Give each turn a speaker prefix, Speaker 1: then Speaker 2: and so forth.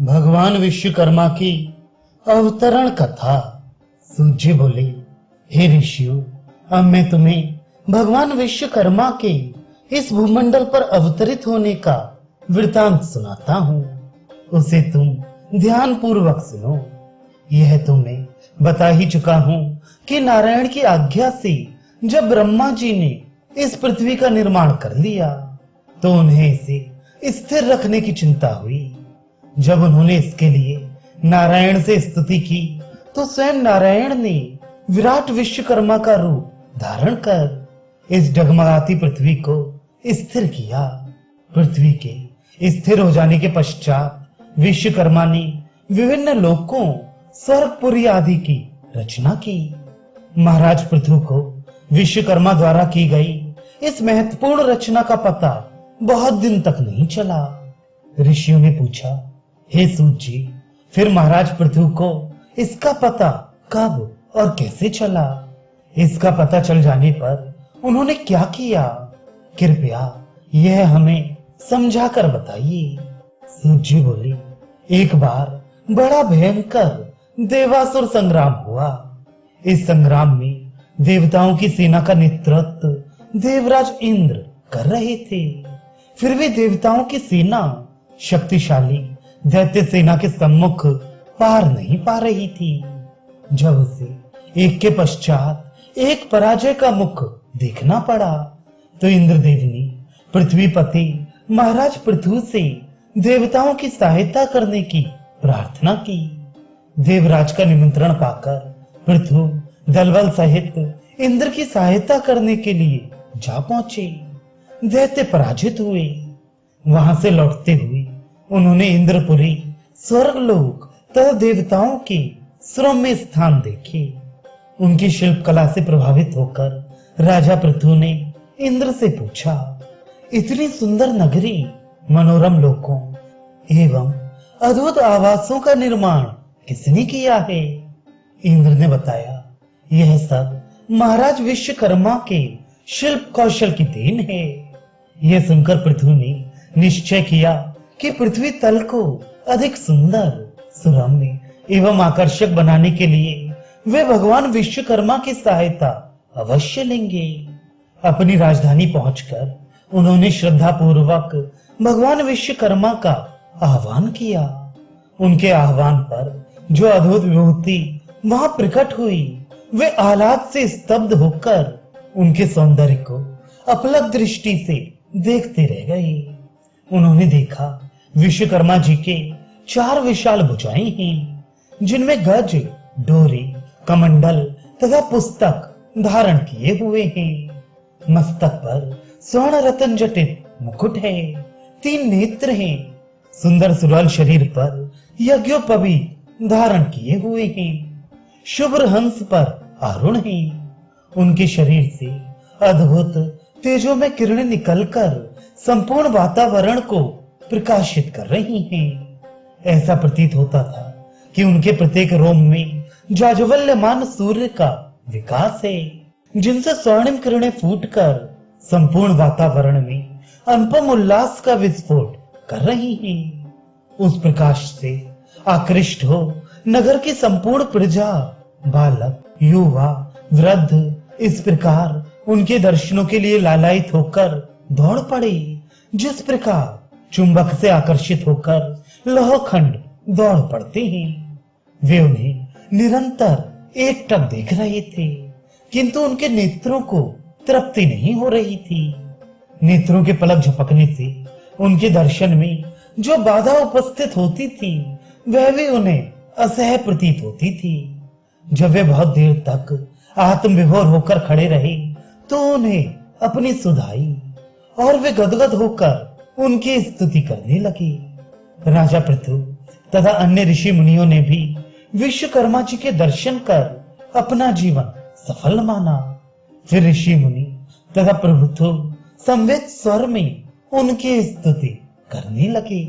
Speaker 1: भगवान विश्वकर्मा की अवतरण कथा। सूत जी बोले, हे ऋषियों, अब मैं तुम्हें भगवान विश्वकर्मा के इस भूमंडल पर अवतरित होने का वृतांत सुनाता हूँ। उसे तुम ध्यान पूर्वक सुनो। यह तो मैं बता ही चुका हूँ कि नारायण की आज्ञा से जब ब्रह्मा जी ने इस पृथ्वी का निर्माण कर लिया तो उन्हें इसे स्थिर रखने की चिंता हुई। जब उन्होंने इसके लिए नारायण से स्तुति की तो स्वयं नारायण ने विराट विश्वकर्मा का रूप धारण कर इस डगमगाती पृथ्वी को स्थिर किया। पृथ्वी के स्थिर हो जाने के पश्चात विश्वकर्मा ने विभिन्न लोकों, स्वर्गपुरी आदि की रचना की। महाराज पृथु को विश्वकर्मा द्वारा की गई इस महत्वपूर्ण रचना का पता बहुत दिन तक नहीं चला। ऋषियों ने पूछा, हे सूत जी, फिर महाराज पृथु को इसका पता कब और कैसे चला? इसका पता चल जाने पर उन्होंने क्या किया? कृपया यह हमें समझा कर बताइए। सूत जी बोली, एक बार बड़ा भयंकर देवासुर संग्राम हुआ। इस संग्राम में देवताओं की सेना का नेतृत्व देवराज इंद्र कर रहे थे। फिर भी देवताओं की सेना शक्तिशाली दैत्य सेना के सम्मुख पार नहीं पा रही थी। जब उसे एक के पश्चात एक पराजय का मुख देखना पड़ा तो इंद्रदेव ने पृथ्वीपति महाराज पृथु से देवताओं की सहायता करने की प्रार्थना की। देवराज का निमंत्रण पाकर पृथु दलबल सहित इंद्र की सहायता करने के लिए जा पहुंचे। दैत्य पराजित हुए। वहां से लौटते हुए उन्होंने इंद्रपुरी, स्वर्गलोक तथा देवताओं के श्रम्य स्थान देखे। उनकी शिल्प कला से प्रभावित होकर राजा पृथु ने इंद्र से पूछा, इतनी सुंदर नगरी, मनोरम लोकों एवं अद्भुत आवासों का निर्माण किसने किया है? इंद्र ने बताया, यह सब महाराज विश्वकर्मा के शिल्प कौशल की देन है। यह सुनकर पृथु ने निश्चय किया कि पृथ्वी तल को अधिक सुंदर, सुरम्य एवं आकर्षक बनाने के लिए वे भगवान विश्वकर्मा की सहायता अवश्य लेंगे। अपनी राजधानी पहुंचकर उन्होंने श्रद्धा पूर्वक भगवान विश्वकर्मा का आह्वान किया। उनके आह्वान पर जो अद्भुत विभूति वहां प्रकट हुई, वे आह्लाद से स्तब्ध होकर उनके सौंदर्य को अपलक दृष्टि से देखते रह गए। उन्होंने देखा विश्वकर्मा जी के 4 विशाल भुजाएं हैं, जिनमें गज, डोरी, कमंडल तथा पुस्तक धारण किए हुए हैं। मस्तक पर स्वर्ण रत्न जटित मुकुट है। 3 नेत्र हैं। सुंदर सुडौल शरीर पर यज्ञोपवीत धारण किए हुए हैं। शुभ्र हंस पर आरूढ़ हैं। उनके शरीर से अद्भुत तेजों में किरणें निकलकर संपूर्ण वातावरण को प्रकाशित कर रही हैं। ऐसा प्रतीत होता था कि उनके प्रत्येक रोम में जाज्वल्यमान सूर्य का विकास है, जिनसे स्वर्णिम किरणें फूटकर संपूर्ण वातावरण में अनुपम उल्लास का विस्फोट कर रही हैं। उस प्रकाश से आकृष्ट हो नगर की संपूर्ण प्रजा, बालक, युवा, वृद्ध इस प्रकार उनके दर्शनों के लिए लालायित होकर दौड़ पड़े, जिस प्रकार चुंबक से आकर्षित होकर लोहखंड दौड़ पड़ते हैं। वे उन्हें निरंतर एकटक देख रहे थे, किंतु उनके नेत्रों को तृप्ति नहीं हो रही थी। नेत्रों के पलक झपकने से उनके दर्शन में जो बाधा उपस्थित होती थी, वह भी उन्हें असह्य प्रतीत होती थी। जब वे बहुत देर तक आत्मविभोर होकर खड़े रहे तो उन्हें अपनी सुधाई और वे गदगद होकर उनकी स्तुति करने लगे। राजा पृथु तथा अन्य ऋषि मुनियों ने भी विश्वकर्मा जी के दर्शन कर अपना जीवन सफल माना। फिर ऋषि मुनि तथा प्रभुत्व संवेद स्वर में उनकी स्तुति करने लगे।